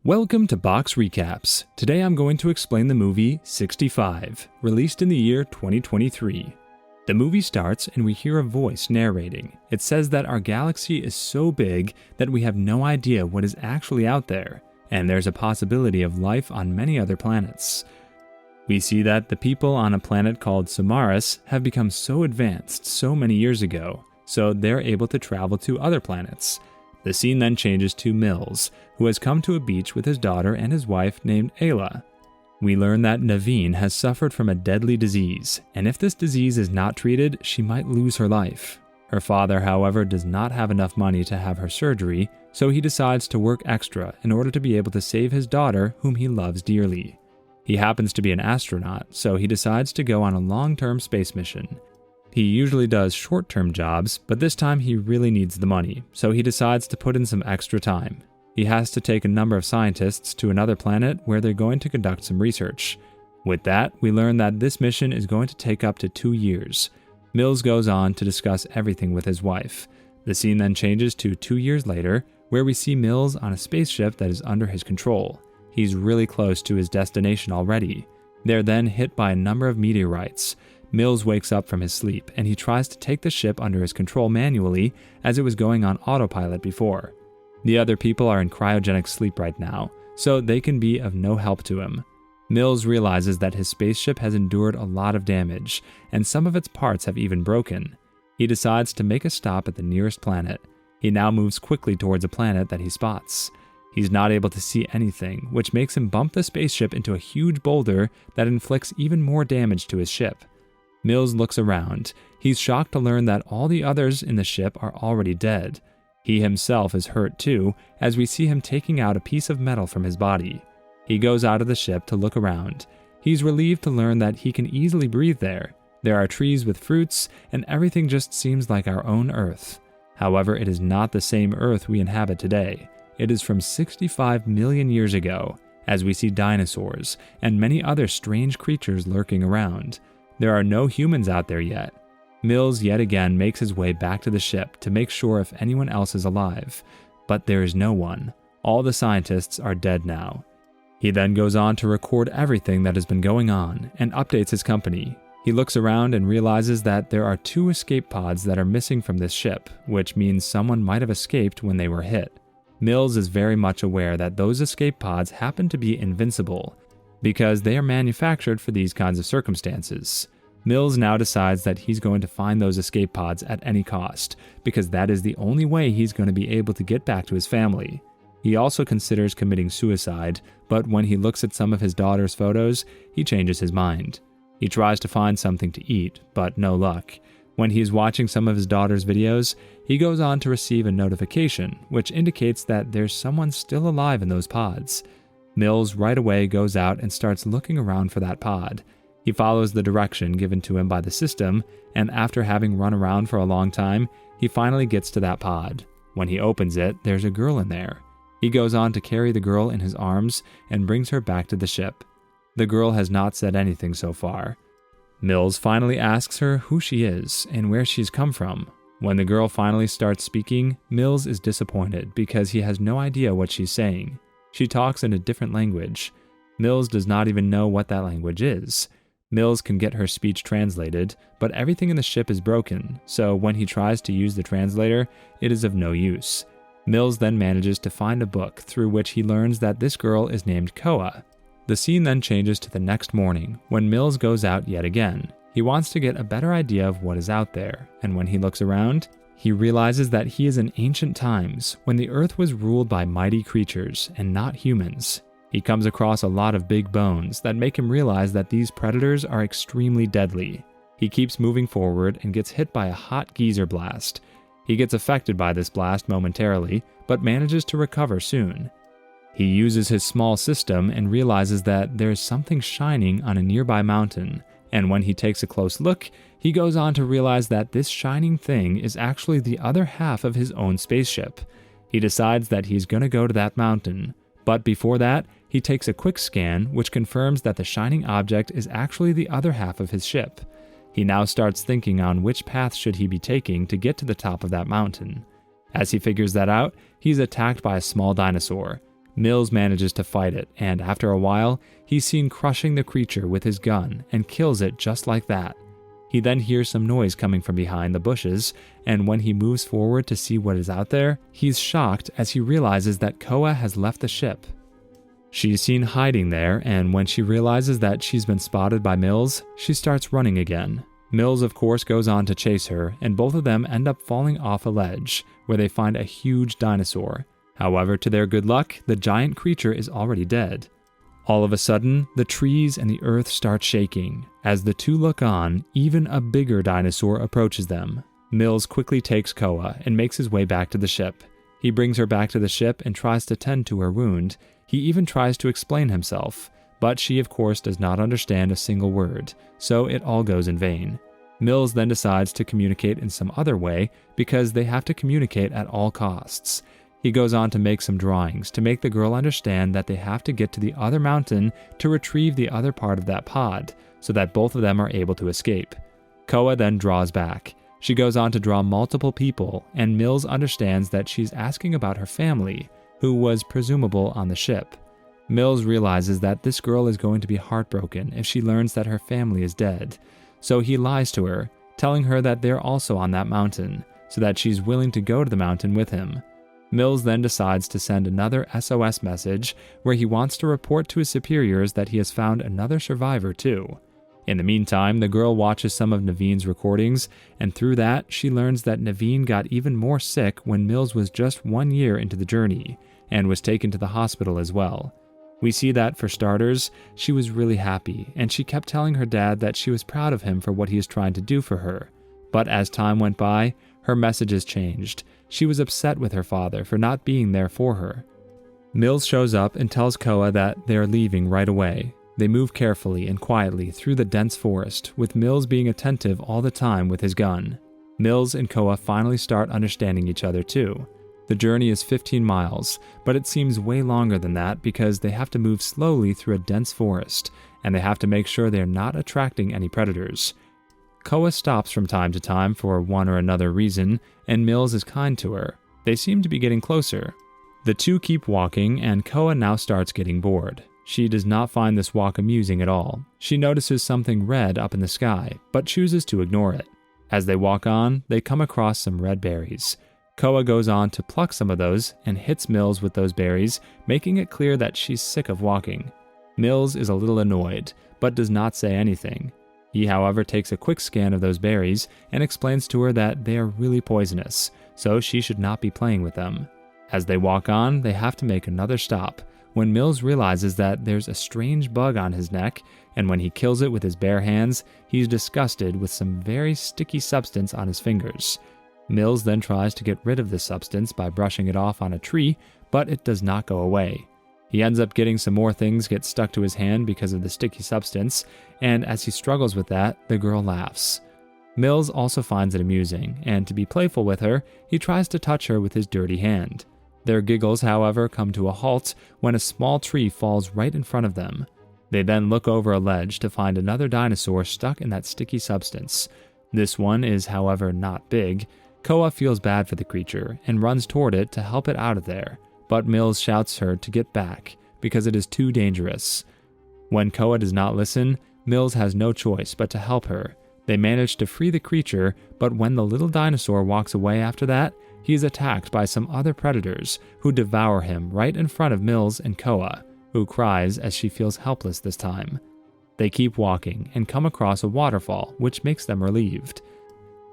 Welcome to Box Recaps. Today I'm going to explain the movie 65, released in the year 2023. The movie starts and we hear a voice narrating. It says that our galaxy is so big that we have no idea what is actually out there, and there's a possibility of life on many other planets. We see that the people on a planet called Samaras have become so advanced so many years ago, so they're able to travel to other planets. The scene then changes to Mills, who has come to a beach with his daughter and his wife named Ayla. We learn that Naveen has suffered from a deadly disease, and if this disease is not treated, she might lose her life. Her father, however, does not have enough money to have her surgery, so he decides to work extra in order to be able to save his daughter, whom he loves dearly. He happens to be an astronaut, so he decides to go on a long-term space mission. He usually does short-term jobs, but this time he really needs the money, so he decides to put in some extra time. He has to take a number of scientists to another planet where they're going to conduct some research. With that, we learn that this mission is going to take up to 2 years. Mills goes on to discuss everything with his wife. The scene then changes to 2 years later, where we see Mills on a spaceship that is under his control. He's really close to his destination already. They're then hit by a number of meteorites. Mills wakes up from his sleep, and he tries to take the ship under his control manually as it was going on autopilot before. The other people are in cryogenic sleep right now, so they can be of no help to him. Mills realizes that his spaceship has endured a lot of damage, and some of its parts have even broken. He decides to make a stop at the nearest planet. He now moves quickly towards a planet that he spots. He's not able to see anything, which makes him bump the spaceship into a huge boulder that inflicts even more damage to his ship. Mills looks around. He's shocked to learn that all the others in the ship are already dead. He himself is hurt too, as we see him taking out a piece of metal from his body. He goes out of the ship to look around. He's relieved to learn that he can easily breathe there. There are trees with fruits, and everything just seems like our own Earth. However, it is not the same Earth we inhabit today. It is from 65 million years ago, as we see dinosaurs and many other strange creatures lurking around. There are no humans out there yet. Mills yet again makes his way back to the ship to make sure if anyone else is alive, but there is no one. All the scientists are dead now. He then goes on to record everything that has been going on and updates his company. He looks around and realizes that there are 2 escape pods that are missing from this ship, which means someone might have escaped when they were hit. Mills is very much aware that those escape pods happen to be invincible, because they are manufactured for these kinds of circumstances. Mills now decides that he's going to find those escape pods at any cost, because that is the only way he's going to be able to get back to his family. He also considers committing suicide, but when he looks at some of his daughter's photos, he changes his mind. He tries to find something to eat, but no luck. When he is watching some of his daughter's videos, he goes on to receive a notification, which indicates that there's someone still alive in those pods. Mills right away goes out and starts looking around for that pod. He follows the direction given to him by the system, and after having run around for a long time, he finally gets to that pod. When he opens it, there's a girl in there. He goes on to carry the girl in his arms and brings her back to the ship. The girl has not said anything so far. Mills finally asks her who she is and where she's come from. When the girl finally starts speaking, Mills is disappointed because he has no idea what she's saying. She talks in a different language. Mills does not even know what that language is. Mills can get her speech translated, but everything in the ship is broken, so when he tries to use the translator, it is of no use. Mills then manages to find a book through which he learns that this girl is named Koa. The scene then changes to the next morning, when Mills goes out yet again. He wants to get a better idea of what is out there, and when he looks around, he realizes that he is in ancient times, when the Earth was ruled by mighty creatures and not humans. He comes across a lot of big bones that make him realize that these predators are extremely deadly. He keeps moving forward and gets hit by a hot geyser blast. He gets affected by this blast momentarily, but manages to recover soon. He uses his small system and realizes that there is something shining on a nearby mountain, and when he takes a close look, he goes on to realize that this shining thing is actually the other half of his own spaceship. He decides that he's going to go to that mountain, but before that, he takes a quick scan which confirms that the shining object is actually the other half of his ship. He now starts thinking on which path should he be taking to get to the top of that mountain. As he figures that out, he's attacked by a small dinosaur. Mills manages to fight it, and after a while, he's seen crushing the creature with his gun and kills it just like that. He then hears some noise coming from behind the bushes, and when he moves forward to see what is out there, he's shocked as he realizes that Koa has left the ship. She's seen hiding there, and when she realizes that she's been spotted by Mills, she starts running again. Mills, of course, goes on to chase her, and both of them end up falling off a ledge, where they find a huge dinosaur. However, to their good luck, the giant creature is already dead. All of a sudden, the trees and the earth start shaking. As the two look on, even a bigger dinosaur approaches them. Mills quickly takes Koa and makes his way back to the ship. He brings her back to the ship and tries to tend to her wound. He even tries to explain himself, but she of course does not understand a single word, so it all goes in vain. Mills then decides to communicate in some other way because they have to communicate at all costs. He goes on to make some drawings to make the girl understand that they have to get to the other mountain to retrieve the other part of that pod, so that both of them are able to escape. Koa then draws back. She goes on to draw multiple people, and Mills understands that she's asking about her family, who was presumable on the ship. Mills realizes that this girl is going to be heartbroken if she learns that her family is dead, so he lies to her, telling her that they're also on that mountain, so that she's willing to go to the mountain with him. Mills then decides to send another SOS message where he wants to report to his superiors that he has found another survivor too. In the meantime, the girl watches some of Naveen's recordings, and through that, she learns that Naveen got even more sick when Mills was just 1 year into the journey, and was taken to the hospital as well. We see that, for starters, she was really happy, and she kept telling her dad that she was proud of him for what he is trying to do for her. But as time went by, her messages changed. She was upset with her father for not being there for her. Mills shows up and tells Koa that they are leaving right away. They move carefully and quietly through the dense forest, with Mills being attentive all the time with his gun. Mills and Koa finally start understanding each other too. The journey is 15 miles, but it seems way longer than that because they have to move slowly through a dense forest, and they have to make sure they're not attracting any predators. Koa stops from time to time for one or another reason, and Mills is kind to her. They seem to be getting closer. The two keep walking, and Koa now starts getting bored. She does not find this walk amusing at all. She notices something red up in the sky, but chooses to ignore it. As they walk on, they come across some red berries. Koa goes on to pluck some of those and hits Mills with those berries, making it clear that she's sick of walking. Mills is a little annoyed, but does not say anything. He, however, takes a quick scan of those berries and explains to her that they are really poisonous, so she should not be playing with them. As they walk on, they have to make another stop, when Mills realizes that there's a strange bug on his neck, and when he kills it with his bare hands, he's disgusted with some very sticky substance on his fingers. Mills then tries to get rid of this substance by brushing it off on a tree, but it does not go away. He ends up getting some more things get stuck to his hand because of the sticky substance, and as he struggles with that, the girl laughs. Mills also finds it amusing, and to be playful with her, he tries to touch her with his dirty hand. Their giggles, however, come to a halt when a small tree falls right in front of them. They then look over a ledge to find another dinosaur stuck in that sticky substance. This one is, however, not big. Koa feels bad for the creature and runs toward it to help it out of there, but Mills shouts her to get back because it is too dangerous. When Koa does not listen, Mills has no choice but to help her. They manage to free the creature, but when the little dinosaur walks away after that, he is attacked by some other predators who devour him right in front of Mills and Koa, who cries as she feels helpless this time. They keep walking and come across a waterfall, which makes them relieved.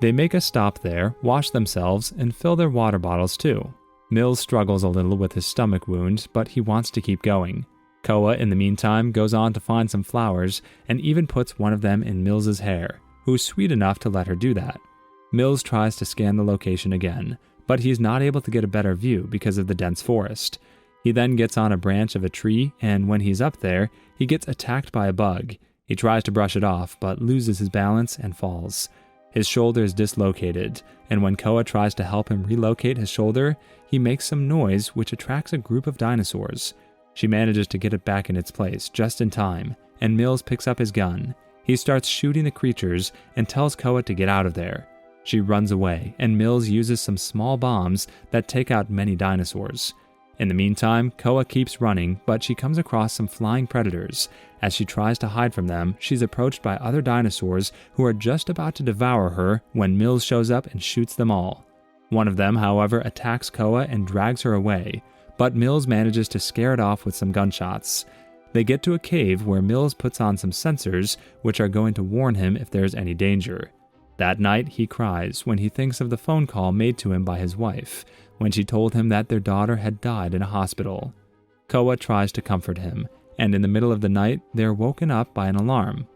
They make a stop there, wash themselves, and fill their water bottles too. Mills struggles a little with his stomach wound, but he wants to keep going. Koa, in the meantime, goes on to find some flowers and even puts one of them in Mills's hair, who's sweet enough to let her do that. Mills tries to scan the location again, but he is not able to get a better view because of the dense forest. He then gets on a branch of a tree, and when he's up there, he gets attacked by a bug. He tries to brush it off, but loses his balance and falls. His shoulder is dislocated, and when Koa tries to help him relocate his shoulder, he makes some noise which attracts a group of dinosaurs. She manages to get it back in its place just in time, and Mills picks up his gun. He starts shooting the creatures and tells Koa to get out of there. She runs away, and Mills uses some small bombs that take out many dinosaurs. In the meantime, Koa keeps running, but she comes across some flying predators. As she tries to hide from them, she's approached by other dinosaurs who are just about to devour her when Mills shows up and shoots them all. One of them, however, attacks Koa and drags her away, but Mills manages to scare it off with some gunshots. They get to a cave where Mills puts on some sensors, which are going to warn him if there's any danger. That night, he cries when he thinks of the phone call made to him by his wife, when she told him that their daughter had died in a hospital. Koa tries to comfort him, and in the middle of the night, they're woken up by an alarm.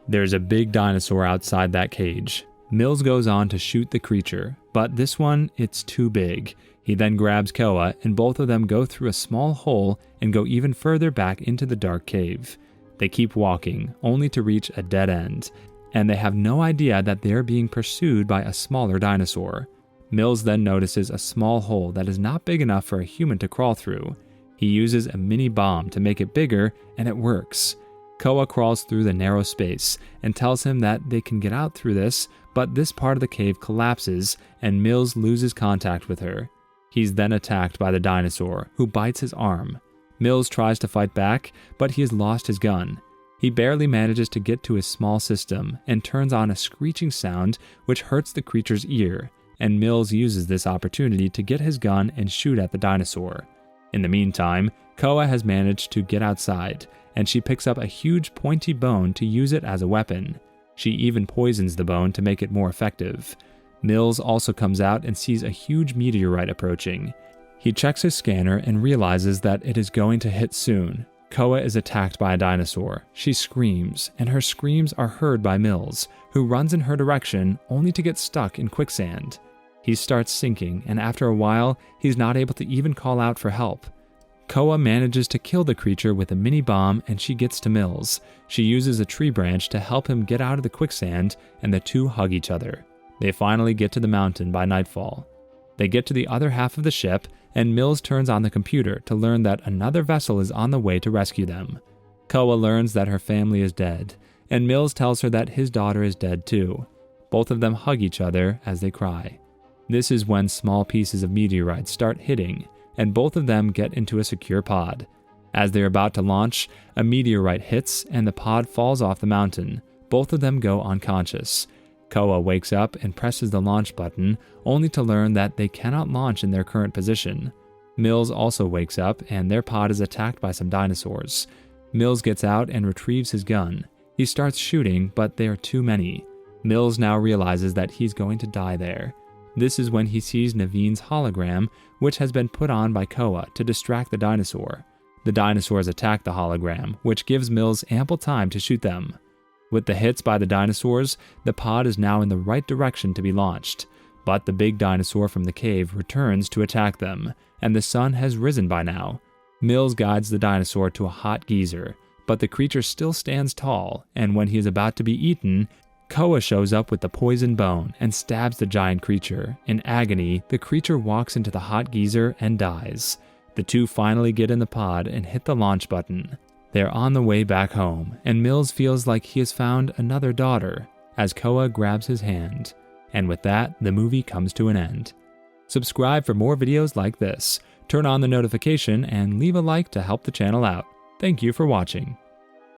There's a big dinosaur outside that cage. Mills goes on to shoot the creature, but this one, it's too big. He then grabs Koa, and both of them go through a small hole and go even further back into the dark cave. They keep walking, only to reach a dead end, and they have no idea that they're being pursued by a smaller dinosaur. Mills then notices a small hole that is not big enough for a human to crawl through. He uses a mini bomb to make it bigger, and it works. Koa crawls through the narrow space and tells him that they can get out through this, but this part of the cave collapses and Mills loses contact with her. He's then attacked by the dinosaur, who bites his arm. Mills tries to fight back, but he has lost his gun. He barely manages to get to his small system and turns on a screeching sound which hurts the creature's ear, and Mills uses this opportunity to get his gun and shoot at the dinosaur. In the meantime, Koa has managed to get outside, and she picks up a huge pointy bone to use it as a weapon. She even poisons the bone to make it more effective. Mills also comes out and sees a huge meteorite approaching. He checks his scanner and realizes that it is going to hit soon. Koa is attacked by a dinosaur. She screams, and her screams are heard by Mills, who runs in her direction only to get stuck in quicksand. He starts sinking, and after a while, he's not able to even call out for help. Koa manages to kill the creature with a mini bomb, and she gets to Mills. She uses a tree branch to help him get out of the quicksand, and the two hug each other. They finally get to the mountain by nightfall. They get to the other half of the ship, and Mills turns on the computer to learn that another vessel is on the way to rescue them. Koa learns that her family is dead, and Mills tells her that his daughter is dead too. Both of them hug each other as they cry. This is when small pieces of meteorite start hitting, and both of them get into a secure pod. As they're about to launch, a meteorite hits and the pod falls off the mountain. Both of them go unconscious. Koa wakes up and presses the launch button, only to learn that they cannot launch in their current position. Mills also wakes up, and their pod is attacked by some dinosaurs. Mills gets out and retrieves his gun. He starts shooting, but they are too many. Mills now realizes that he's going to die there. This is when he sees Naveen's hologram, which has been put on by Koa to distract the dinosaur. The dinosaurs attack the hologram, which gives Mills ample time to shoot them. With the hits by the dinosaurs, the pod is now in the right direction to be launched. But the big dinosaur from the cave returns to attack them, and the sun has risen by now. Mills guides the dinosaur to a hot geyser, but the creature still stands tall, and when he is about to be eaten, Koa shows up with the poison bone and stabs the giant creature. In agony, the creature walks into the hot geyser and dies. The two finally get in the pod and hit the launch button. They're on the way back home, and Mills feels like he has found another daughter as Koa grabs his hand. And with that, the movie comes to an end. Subscribe for more videos like this, turn on the notification, and leave a like to help the channel out. Thank you for watching.